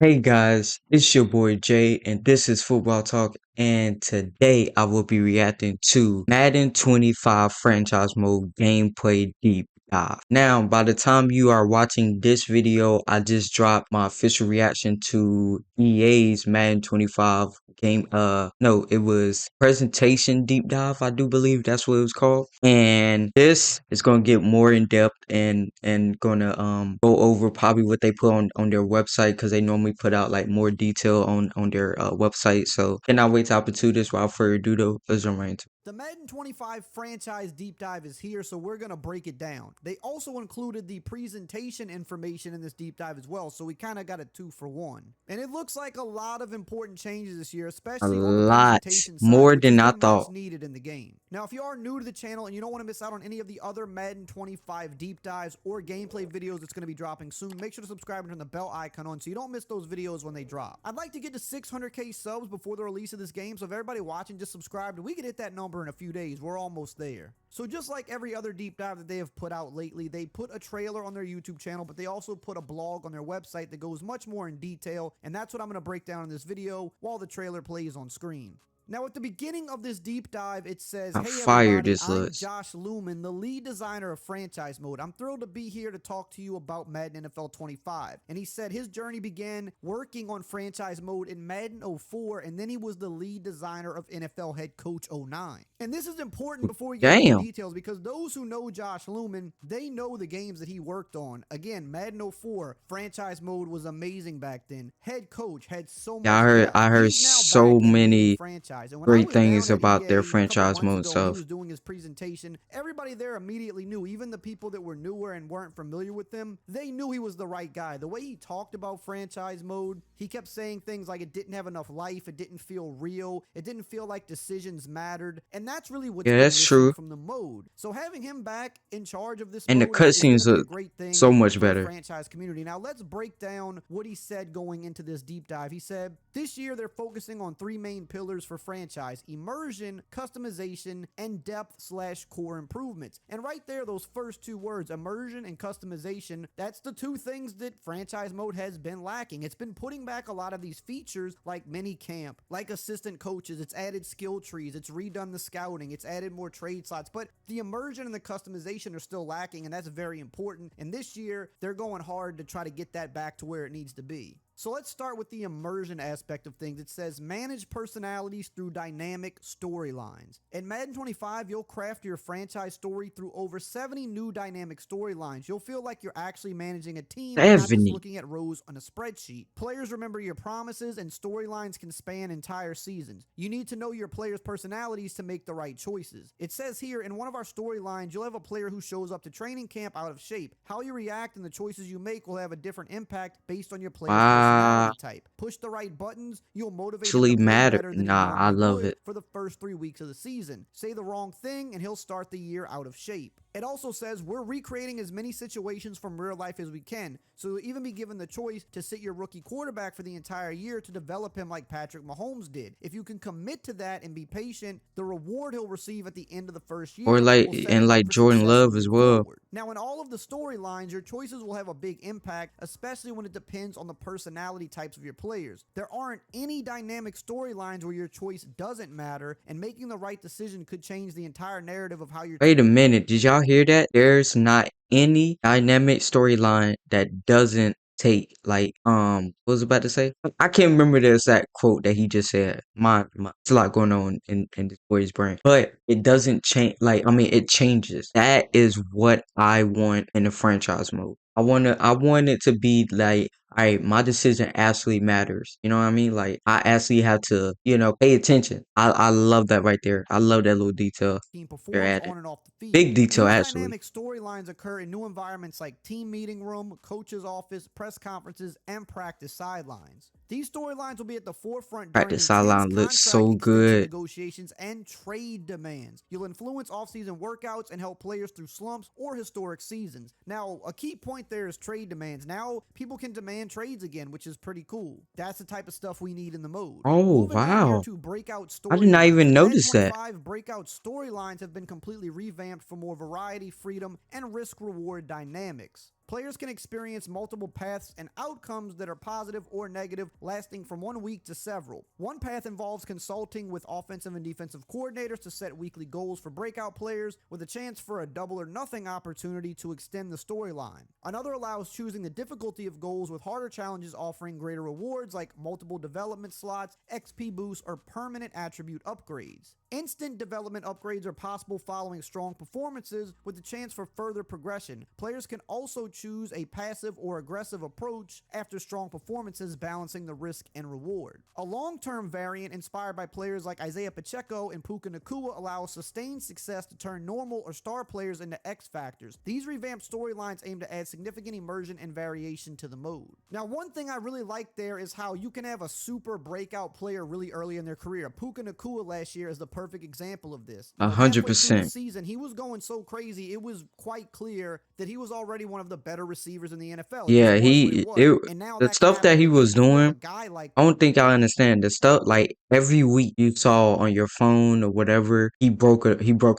Hey guys, it's your boy Jay, and this is Football Talk. And today I will be reacting to Madden 25 franchise mode gameplay deep dive. Now, by the time you are watching this video, I just dropped my official reaction to EA's Madden 25 game. No, it was presentation deep dive. I do believe that's what it was called. And this is gonna get more in depth and gonna go over probably what they put on their website because they normally put out like more detail on their website. So cannot wait to hop into this. Without further ado, though, let's jump right into it. The Madden 25 franchise deep dive is here, so we're going to break it down. They also included the presentation information in this deep dive as well, so we kind of got a 2-for-1. And it looks like a lot of important changes this year, A especially on the lot presentation side, more which has than I been much thought. needed in the game. Now, if you are new to the channel and you don't want to miss out on any of the other Madden 25 deep dives or gameplay videos that's going to be dropping soon, make sure to subscribe and turn the bell icon on so you don't miss those videos when they drop. I'd like to get to 600k subs before the release of this game, so if everybody watching just subscribed, and we could hit that number in a few days. We're almost there. So just like every other deep dive that they have put out lately, they put a trailer on their YouTube channel, but they also put a blog on their website that goes much more in detail, and that's what I'm going to break down in this video while the trailer plays on screen. Now, at the beginning of this deep dive, it says, How "Hey fire everybody, this I'm looks. Josh Lumen, the lead designer of Franchise Mode. I'm thrilled to be here to talk to you about Madden NFL 25. And he said his journey began working on Franchise Mode in Madden 04, and then he was the lead designer of NFL Head Coach 09. And this is important before we get into the Damn. details because those who know Josh Lumen, they know the games that he worked on. Again, Madden 04, Franchise Mode was amazing back then. Head Coach had so Yeah, much depth. I heard He's now so back in the main many franchise. And when I great was down things at about their EA a couple franchise months mode ago and he stuff. was doing his presentation, everybody there immediately knew, even the people that were newer and weren't familiar with him, they knew he was the right guy. The way he talked about franchise mode, he kept saying things like it didn't have enough life, it didn't feel real, it didn't feel like decisions mattered, and that's really what's Yeah, been that's missing true. from the mode. So having him back in charge of this And the mode is going to cutscenes be a look great so thing much for the better. franchise community. Now let's break down what he said going into this deep dive. He said, this year they're focusing on three main pillars for franchise: immersion, customization, and depth/core improvements. And right there, those first two words, immersion and customization, that's the two things that franchise mode has been lacking. It's been putting back a lot of these features like mini camp, like assistant coaches, it's added skill trees, it's redone the scouting, it's added more trade slots, but the immersion and the customization are still lacking, and that's very important. And this year, they're going hard to try to get that back to where it needs to be. So let's start with the immersion aspect of things. It says manage personalities through dynamic storylines. In Madden 25, you'll craft your franchise story through over 70 new dynamic storylines. You'll feel like you're actually managing a team and not just 70. looking at rows on a spreadsheet. Players remember your promises, and storylines can span entire seasons. You need to know your players' personalities to make the right choices. It says here, in one of our storylines, you'll have a player who shows up to training camp out of shape. How you react and the choices you make will have a different impact based on your player's Wow. personality type. Push the right buttons, you'll motivate him to Actually play matter. better than he Nah, I normally love would it. for the first 3 weeks of the season. Say the wrong thing and he'll start the year out of shape. It also says we're recreating as many situations from real life as we can, so you'll even be given the choice to sit your rookie quarterback for the entire year to develop him like Patrick Mahomes did. If you can commit to that and be patient, the reward he'll receive at the end of the first Or year like will set and him up like for Jordan success Love as moving well. forward. Now, in all of the storylines, your choices will have a big impact, especially when it depends on the personality types of your players. There aren't any dynamic storylines where your choice doesn't matter, and making the right decision could change the entire narrative of how your Wait a minute, did y'all hear that? There's not any dynamic storyline that doesn't take like what was I about to say? I can't remember the exact quote that he just said. It's a lot going on in this boy's brain. But it doesn't change, like I mean it changes. That is what I want in the franchise mode. I want it to be like, all right, my decision actually matters. You know what I mean? Like I actually have to, pay attention. I love that right there. I love that little detail team they're performs adding. on and off the field. Big detail, These actually. dynamic storylines occur in new environments like team meeting room, coach's office, press conferences, and practice sidelines. These storylines will be at the forefront during Practice intense sideline looks contract so extension good. negotiations and trade demands. You'll influence offseason workouts and help players through slumps or historic seasons. Now, a key point there is trade demands. Now, people can demand trades again, which is pretty cool. That's the type of stuff we need in the mode. Oh, Moving on here wow. to breakout I did not storylines. even In Madden notice that. 25, breakout storylines have been completely revamped for more variety, freedom, and risk-reward dynamics. Players can experience multiple paths and outcomes that are positive or negative, lasting from 1 week to several. One path involves consulting with offensive and defensive coordinators to set weekly goals for breakout players, with a chance for a double or nothing opportunity to extend the storyline. Another allows choosing the difficulty of goals, with harder challenges offering greater rewards like multiple development slots, XP boosts, or permanent attribute upgrades. Instant development upgrades are possible following strong performances, with the chance for further progression. Players can also choose a passive or aggressive approach after strong performances, balancing the risk and reward. A long-term variant inspired by players like Isaiah Pacheco and Puka Nacua allows sustained success to turn normal or star players into X factors. These revamped storylines aim to add significant immersion and variation to the mode. Now, one thing I really like there is how you can have a super breakout player really early in their career. Puka Nacua last year is the perfect example of this. a hundred Halfway through the percent. season, he was going so crazy, it was quite clear that he was already one of the better receivers in the NFL. It just Yeah, was what it was. And now the that can stuff happen that he again was when you have a doing. guy like I don't think y'all understand the stuff. Like every week you saw on your phone or whatever, he broke a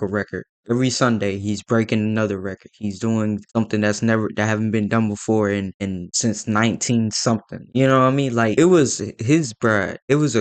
record. Every Sunday he's breaking another record. He's doing something that haven't been done before in since 19 something. You know what I mean? Like it was his bruh. It was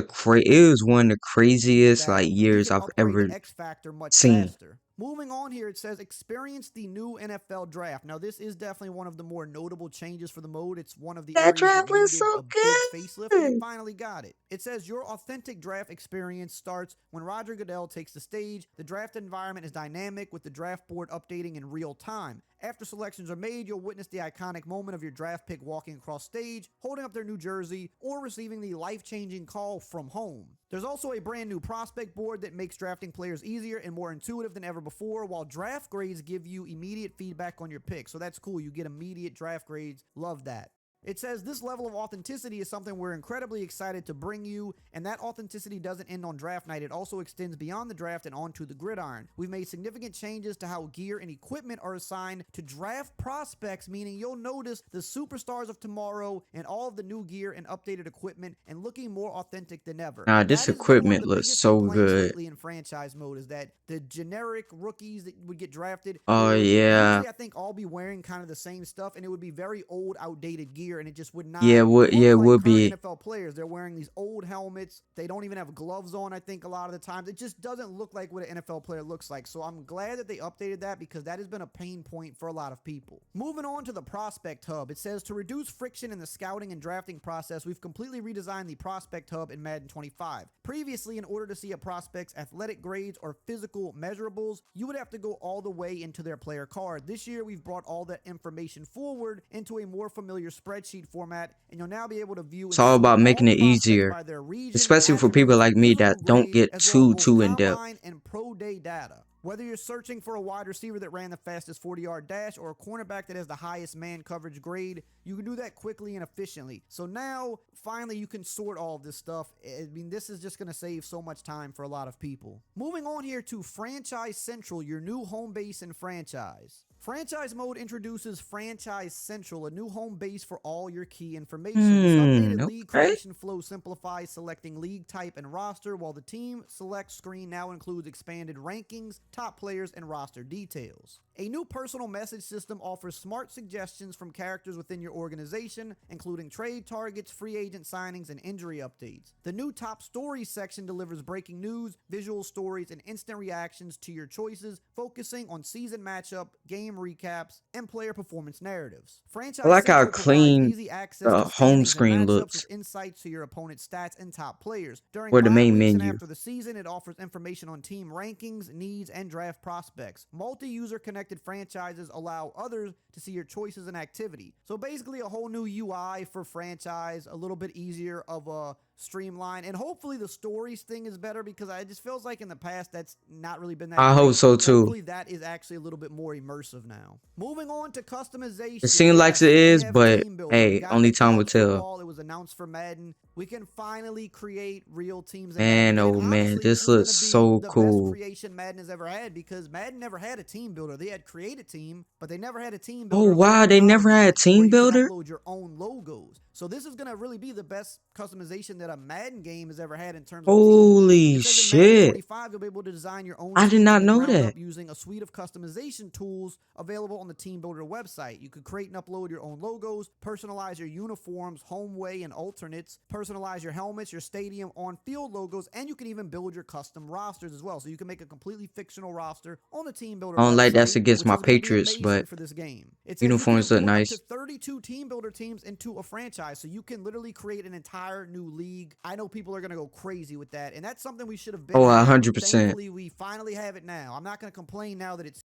one of the craziest that like he years can I've upgrade ever to X Factor much seen. faster. Moving on here, it says experience the new NFL draft. Now, this is definitely one of the more notable changes for the mode. It's one of the That areas that draft was needed so a big facelift, and they good. finally got it. It says your authentic draft experience starts when Roger Goodell takes the stage. The draft environment is dynamic, with the draft board updating in real time. After selections are made, you'll witness the iconic moment of your draft pick walking across stage, holding up their new jersey, or receiving the life-changing call from home. There's also a brand new prospect board that makes drafting players easier and more intuitive than ever before, while draft grades give you immediate feedback on your pick. So that's cool. You get immediate draft grades. Love that. It says this level of authenticity is something we're incredibly excited to bring you, and that authenticity doesn't end on draft night. It also extends beyond the draft and onto the gridiron. We've made significant changes to how gear and equipment are assigned to draft prospects, meaning you'll notice the superstars of tomorrow and all of the new gear and updated equipment and looking more authentic than ever. Nah, That this has been one of equipment the looks biggest so complaints good. lately in franchise mode, is that the generic rookies that would get drafted, they Oh would yeah. usually, I think, all be wearing kind of the same stuff, and it would be very old, outdated gear, and it just would not Yeah, look it like would current be. NFL players. They're wearing these old helmets. They don't even have gloves on, I think, a lot of the times. It just doesn't look like what an NFL player looks like. So I'm glad that they updated that, because that has been a pain point for a lot of people. Moving on to the Prospect Hub, it says to reduce friction in the scouting and drafting process, we've completely redesigned the Prospect Hub in Madden 25. Previously, in order to see a prospect's athletic grades or physical measurables, you would have to go all the way into their player card. This year, we've brought all that information forward into a more familiar spreadsheet format, and you'll now be able to view It's and all sort about all making it prospects easier, by their region, especially for people attributes, like me physical that don't grade, get as well as both too in depth. combine and pro day data. Whether you're searching for a wide receiver that ran the fastest 40-yard dash or a cornerback that has the highest man coverage grade, you can do that quickly and efficiently. So now, finally, you can sort all of this stuff. I mean, this is just going to save so much time for a lot of people. Moving on here to Franchise Central, your new home base in franchise. Franchise mode introduces Franchise Central, a new home base for all your key information. This updated league Okay. creation flow simplifies selecting league type and roster, while the team select screen now includes expanded rankings, top players, and roster details. A new personal message system offers smart suggestions from characters within your organization, including trade targets, free agent signings, and injury updates. The new top stories section delivers breaking news, visual stories, and instant reactions to your choices, focusing on season matchup, game recaps, and player performance narratives. I Franchise like how Central provides clean easy access the to home standings and screen matchups looks, with insights to your opponent's stats and top players. During or the bye main weeks and menu. after the season, it offers information on team rankings, needs, and draft prospects. Multi-user connected franchises allow others to see your choices and activity. So basically a whole new UI for franchise, a little bit easier of a streamline, and hopefully the stories thing is better, because it just feels like in the past that's not really been that I hope great. so too. Hopefully that is actually a little bit more immersive now. Moving on to It customization. seems like it Yes, we is, have a but team builder. We hey, got it only in time will college tell. football. It was announced for Madden. We can finally create real teams in Madden Man, again. oh man, Honestly, this this is going looks to be so the best cool. creation Madden has ever had, because Madden never had a team builder. They had Create a Team, but they never had a team Oh builder like wow, in they never college had did, a team where you can builder? upload your own logos. So this is going to really be the best customization that a Madden game has ever had in terms of teams. Holy It says in Madden shit. 25, you'll be able to design your own I did team not from the know ground that. up using a suite of customization tools available on the Team Builder website. You could create and upload your own logos, personalize your uniforms, home way and alternates, personalize your helmets, your stadium on-field logos, and you can even build your custom rosters as well. So you can make a completely fictional roster on the Team Builder I don't like that's website, against which my is going to be Patriots, amazing but for this game. It says you can uniforms look import up to nice. 32 Team Builder teams into a franchise, so you can literally create an entire new league. I know people are going to go crazy with that, and that's something we should have been Oh, had. 100%. Thankfully, we finally have it now. I'm not going to complain now that it's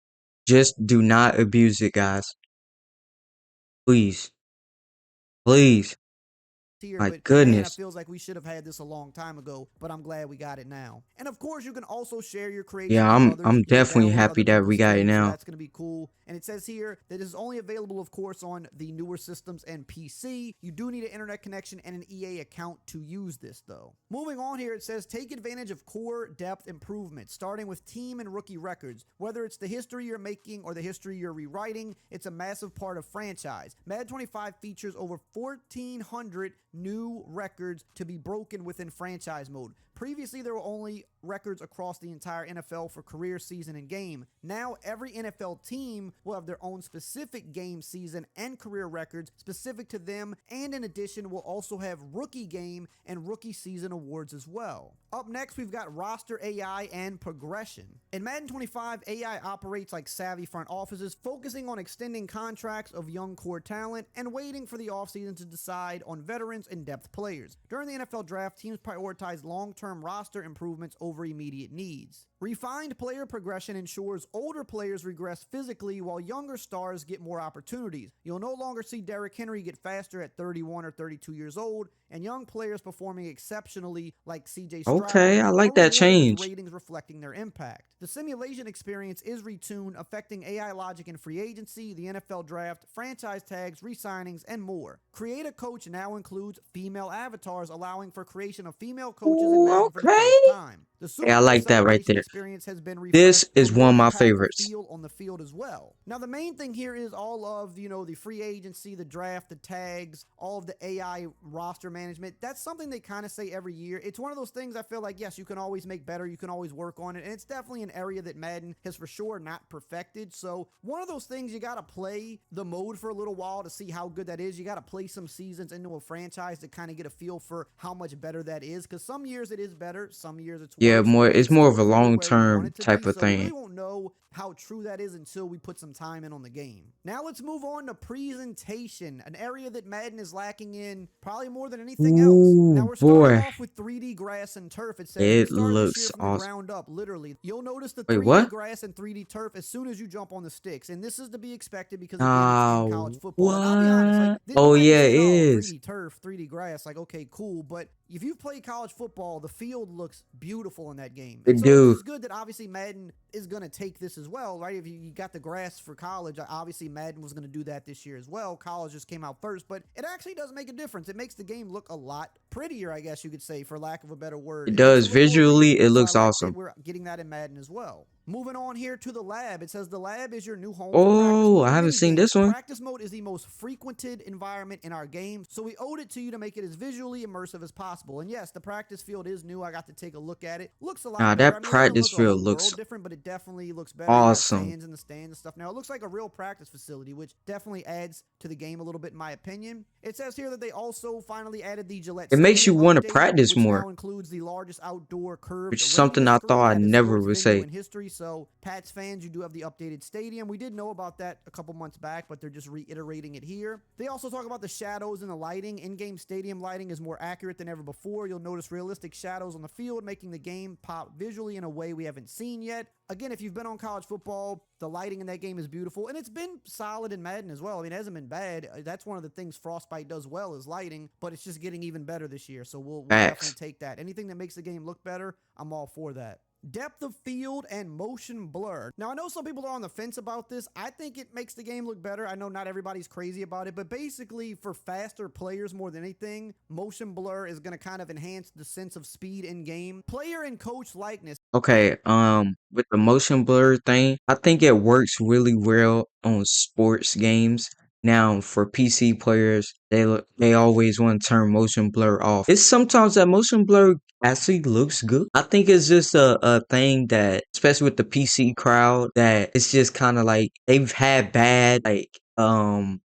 Just do not abuse it, guys. Please. Please. here, My but man, it goodness. feels like we should have had this a long time ago, but I'm glad we got it now. And of course, you can also share your creation Yeah, with I'm others. I'm You can definitely download other happy that we people's got it games, so now. that's going to be cool. And it says here that this is only available, of course, on the newer systems and PC. You do need an internet connection and an EA account to use this, though. Moving on here, it says take advantage of core depth improvements, starting with team and rookie records. Whether it's the history you're making or the history you're rewriting, it's a massive part of franchise. Madden 25 features over 1,400 new records to be broken within franchise mode. Previously, there were only records across the entire NFL for career season and game. Now, every NFL team will have their own specific game season and career records specific to them, and in addition, will also have rookie game and rookie season awards as well. Up next, we've got roster AI and progression. In Madden 25, AI operates like savvy front offices, focusing on extending contracts of young core talent and waiting for the offseason to decide on veterans and depth players. During the NFL draft, teams prioritize long-term roster improvements over immediate needs. Refined player progression ensures older players regress physically while younger stars get more opportunities. You'll no longer see Derrick Henry get faster at 31 or 32 years old, and young players performing exceptionally like CJ Stroud Okay, I are like that rewarded with change. ratings reflecting their impact. The simulation experience is retuned, affecting AI logic in free agency, the NFL draft, franchise tags, re-signings, and more. Create a Coach now includes female avatars, allowing for creation of female coaches in Ooh, Madden for the okay. first time. The Hey, Super I Bowl like that right celebration there. experience has been This refreshed for is one more of my impactful favorites. feel on the field as well. Now, the main thing here is all of, the free agency, the draft, the tags, all of the AI roster management. That's something they kind of say every year. It's one of those things I feel like, yes, you can always make better. You can always work on it. And it's definitely an area that Madden has for sure not perfected. So one of those things, you got to play the mode for a little while to see how good that is. You got to play some seasons into a franchise to kind of get a feel for how much better that is. Because some years it is better. Some years it's Yeah, worse. it's It's more still of a nowhere where we want long-term it to type be. of So we thing. really won't know how true that is until we put some time in on the game. Now let's move on to presentation, an area that Madden is lacking in probably more than anything else. Now Ooh, we're starting boy. off with 3D grass and turf. It says we It started this year looks from the awesome. ground up, literally. You'll notice the Wait, 3D what? grass and 3D turf as soon as you jump on the sticks. And this is to be expected because, again, it's in Ah, college football. And I'll be honest, like, what? you Oh, might be yeah, it saying, oh, is. 3D turf, 3D grass, like, okay, cool. But if you've played college football, the field looks beautiful in that game. And It so this do. is good that obviously Madden is going to take this as well, right? If you got the grass for college, obviously Madden was going to do that this year as well. College just came out first, but it actually does make a difference. It makes the game look a lot prettier, I guess you could say, for lack of a better word. It It makes does. it look more Visually, it realistic. So I looks like that awesome. we're getting that in Madden as well. Moving on here to the lab. It says the lab is your new home for practice Oh, mode I and haven't mini seen games. this one. Practice mode is the most frequented environment in our game, so we owed it to you to make it as visually immersive as possible. And yes, the practice field is new. I got to take a look at it. Looks a lot Nah, better. I that mean, it doesn't practice look a field whole looks world different, but it definitely looks better. You got awesome. fans in the stands and stuff. Now, it looks like a real practice facility, which definitely adds to the game a little bit, in my opinion. It says here that they also finally added the Gillette It makes you Stadium want to update, practice which more, now includes the largest outdoor which curved is something radio I thought screen I at a never sports would venue say. in history. So, Pats fans, you do have the updated stadium. We did know about that a couple months back, but they're just reiterating it here. They also talk about the shadows and the lighting. In-game stadium lighting is more accurate than ever before. You'll notice realistic shadows on the field, making the game pop visually in a way we haven't seen yet. Again, if you've been on college football, the lighting in that game is beautiful, and it's been solid in Madden as well. I mean, it hasn't been bad. That's one of the things Frostbite does well is lighting, but it's just getting even better this year, so we'll definitely Facts. take that. Anything that makes the game look better, I'm all for that. Depth of field and motion blur. Now, I know some people are on the fence about this. I think it makes the game look better. I know not everybody's crazy about it, but basically for faster players more than anything, motion blur is going to kind of enhance the sense of speed in game. Player and coach likeness. Okay, with the motion blur thing, I think it works really well on sports games Now, for PC players, they always want to turn motion blur off. It's sometimes that motion blur actually looks good. I think it's just a thing that, especially with the PC crowd, that it's just kind of like they've had bad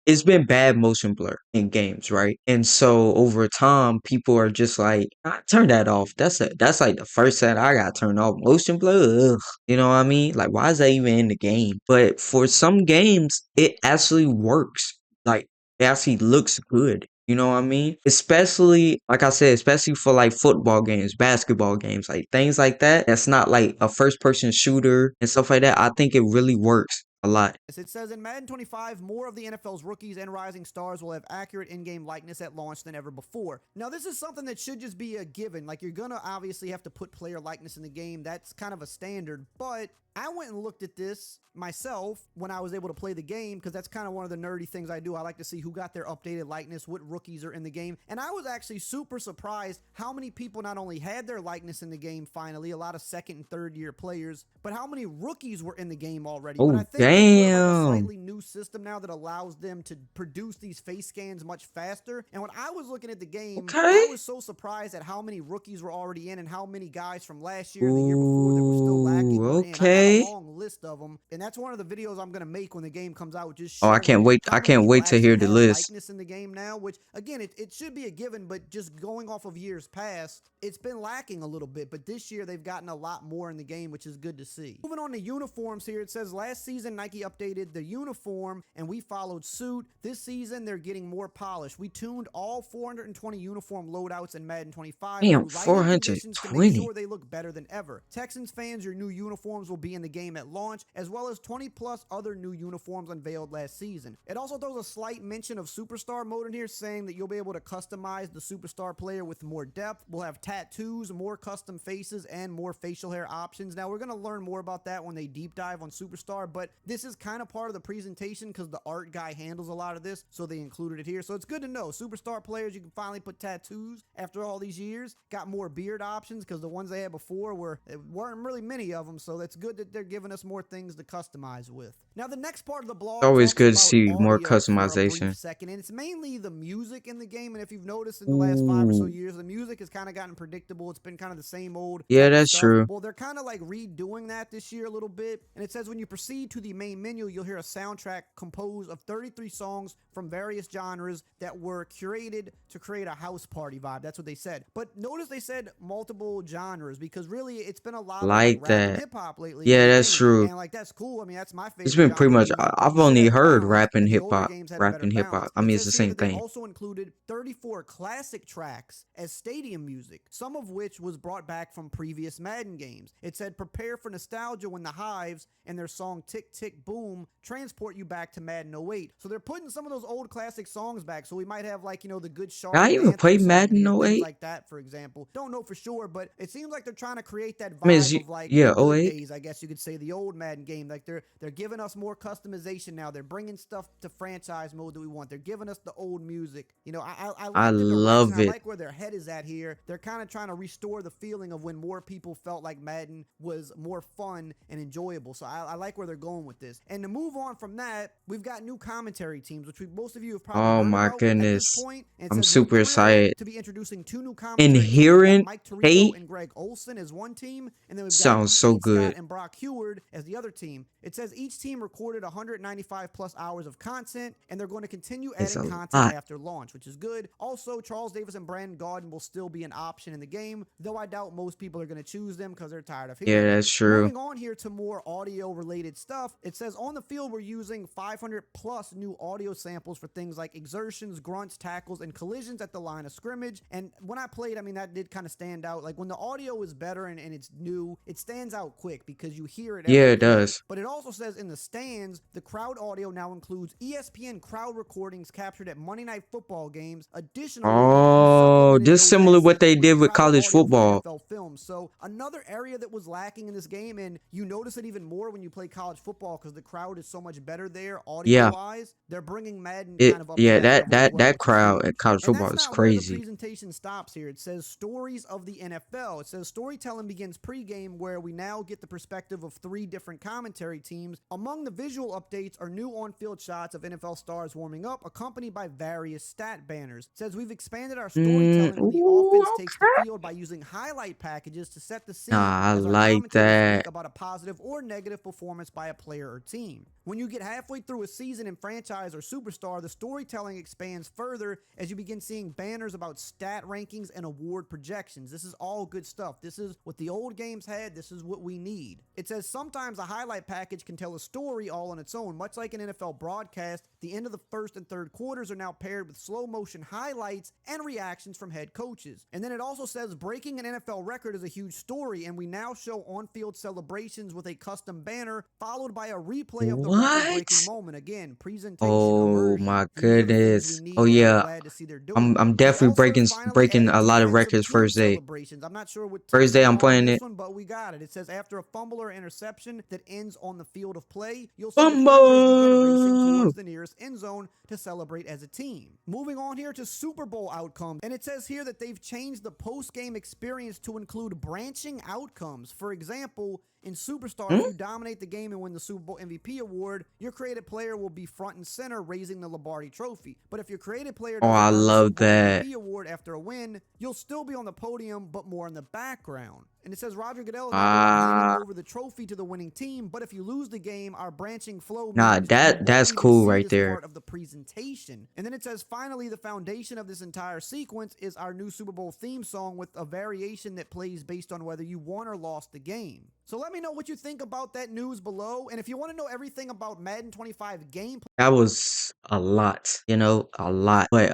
it's been bad motion blur in games, right? And so over time, people are just like, turn that off. That's like the first thing I got turned off. Motion blur, ugh. You know what I mean? Like, why is that even in the game? But for some games, it actually works. Like, it actually looks good. You know what I mean? Especially, like I said, especially for like football games, basketball games, like things like that. That's not like a first person shooter and stuff like that. I think it really works a lot. It says in Madden 25, more of the NFL's rookies and rising stars will have accurate in-game likeness at launch than ever before. Now, this is something that should just be a given. Like, you're gonna obviously have to put player likeness in the game. That's kind of a standard, but I went and looked at this myself when I was able to play the game, because that's kind of one of the nerdy things I do. I like to see who got their updated likeness, what rookies are in the game, and I was actually super surprised how many people not only had their likeness in the game finally, a lot of second and third year players, but how many rookies were in the game already. But Oh, I think they put like a damn. slightly new system now that allows them to produce these face scans much faster. And when I was looking at the game, I Okay. was so surprised at how many rookies were already in and how many guys from last year and the year before that were still lacking Ooh, were in. I got a okay. long list of them, and that's one of the videos I'm going to make when the game comes out, just Oh, I can't showing wait. I how many can't people wait to actually hear the have list. likeness in the game now, which again, it should be a given, but just going off of years past, it's been lacking a little bit. But this year they've gotten a lot more in the game, which is good to see. Moving on to uniforms here, it says last season Nike updated the uniform and we followed suit. This season they're getting more polished. We tuned all 420 uniform loadouts in Madden 25 Damn, through lighting conditions to make 420. sure they look better than ever. Texans fans, your new uniforms will be in the game at launch, as well as 20 plus other new uniforms unveiled last season. It also throws a slight mention of superstar mode in here, saying that you'll be able to customize the superstar player with more depth. We'll have tattoos, more custom faces, and more facial hair options. Now, we're going to learn more about that when they deep dive on superstar, but this is kind of part of the presentation because the art guy handles a lot of this, so they included it here. So it's good to know. Superstar players, you can finally put tattoos after all these years. Got more beard options because the ones they had before weren't really many of them, so that's good that they're giving us more things to customize with. Now, the next part of the It's blog always talks good to about see more audio for a brief customization. second, and it's mainly the music in the game. And if you've noticed in the last 5 or so Ooh, years, the music has kind of gotten predictable. It's been kind of the same old yeah, type of that's stuff. true. Well, they're kind of like redoing that this year a little bit. And it says when you proceed to the main menu, you'll hear a soundtrack composed of 33 songs from various genres that were curated to create a house party vibe. That's what they said. But notice they said multiple genres, because really it's been a lot of like Like rap and that. hip hop lately in Yeah, the that's game. true. And like that's cool. I mean, that's my It's favorite been pretty genre much. anyway, but I've you should only have a heard balance. rap and And the hip older hop, games had a rap better and hip hop. balance. I It mean, it's says the here same that they thing. also included 34 classic tracks as stadium music, some of which was brought back from previous Madden games. It said prepare for nostalgia when the Hives and their song Tick Tick Boom transport you back to Madden 08. So they're putting some of those old classic songs back. So we might have like, the Good I Charlotte even Anthem played song in Madden here, things 08. like that, for example. Don't know for sure, but it seems like they're trying to create that I mean, vibe of like the yeah, good 08. days, I guess you could say, the old Madden game. Like they're giving us more customization now. They're bringing stuff to franchise mode that we want. They're giving us the old music. I I like the direction. love I it. like where their head is at here. They're kind of trying to restore the feeling of when more people felt like Madden was more fun and enjoyable. So I like where they're going with this. And to move on from that, we've got new commentary teams, which most of you have probably Oh heard my about at this goodness. point. And it I'm says we're super thrilled excited. to be introducing two new And commentary teams. We've got hearing Mike Tirico Kate and Greg Olson as one team, and then we've got sounds so Pete Scott good. and Brock Heward as the other team. It says each team recorded 195 plus hours of content, and they're going to continue It's adding a content lot. after launch, which is good. Also, Charles Davis and Brandon Gaudin will still be an option in the game, though I doubt most people are going to choose them because they're tired of Yeah, hearing them. that's true. Moving on here to more audio related stuff, it says on the field we're using 500 plus new audio samples for things like exertions, grunts, tackles, and collisions at the line of scrimmage. And when I played, I mean, that did kind of stand out. Like when the audio is better and it's new, it stands out quick because you hear it Yeah, every it play. does. But it also says in the stands, the crowd audio now includes ESPN crowd recordings captured at Monday Night Football games. Additionally, we Oh, supplemented this those similar what exits they with did with crowd college audio from football. NFL films. So another area that was lacking in this game, and you notice it even more when you play college football because the crowd is so much better there Yeah, audio-wise. They're bringing Madden it kind of up to yeah, that that level as that well, that which is crowd at huge. college And football that's is not where the crazy. presentation stops here. It says stories of the NFL. It says storytelling begins pregame, where we now get the perspective perspective of 3 different commentary teams. Among the visual updates are new on-field shots of NFL stars warming up, accompanied by various stat banners. It says we've expanded our storytelling when the Ooh, offense takes the okay. field by using highlight packages to set the scene Nah, I as our like commentators speak that. about a positive or negative performance by a player or team. When you get halfway through a season in franchise or superstar, the storytelling expands further as you begin seeing banners about stat rankings and award projections. This is all good stuff. This is what the old games had. This is what we need. It says sometimes a highlight package can tell a story all on its own. Much like an NFL broadcast, the end of the first and third quarters are now paired with slow motion highlights and reactions from head coaches. And then it also says breaking an NFL record is a huge story, and we now show on-field celebrations with a custom banner followed by a replay of the record-breaking What? moment. Again, presentation, Oh immersion. my These are the things we goodness. Oh need, and I'm yeah. glad to see they're doing it. I'm They definitely also finally breaking added a lot of defensive records team first day. celebrations. I'm not sure what First is day going I'm on in playing this it. one, but we got it. It says after a fumble or interception that ends on the field of play, you'll see defenders begin racing Bumble. towards the nearest end zone to celebrate as a team. Moving on here to Super Bowl outcomes, and it says here that they've changed the post-game experience to include branching outcomes. For example, in Superstar, Hmm? if you dominate the game and win the Super Bowl MVP award, your creative player will be front and center raising the Lombardi trophy. But if your creative player Oh, doesn't I earn the Super love Bowl that. MVP award after a win, you'll still be on the podium, but more in the background. And it says Roger Goodell is not the one handing Ah, over the trophy to the winning team, but if you lose the game, our branching flow nah, means that you won't that's even cool see right this there. part of the presentation. And then it says finally the foundation of this entire sequence is our new Super Bowl theme song with a variation that plays based on whether you won or lost the game. So let me know what you think about that news below, and if you want to know everything about Madden 25 gameplay, That was a lot, a lot. But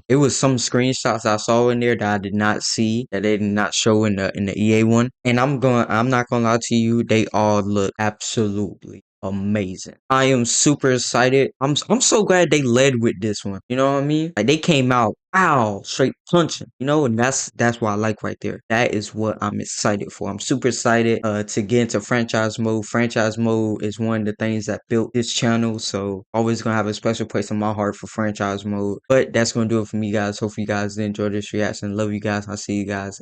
it was some screenshots I saw in there that I did not see, that they did not show in the EA one. And I'm not gonna lie to you, they all look absolutely amazing. I am super excited. I'm so glad they led with this one. You know what I mean? Like they came out, ow, straight punching. And that's what I like right there. That is what I'm excited for. I'm super excited to get into franchise mode. Franchise mode is one of the things that built this channel, so always gonna have a special place in my heart for franchise mode. But that's gonna do it for me, guys. Hopefully you guys enjoyed this reaction. Love you guys. I'll see you guys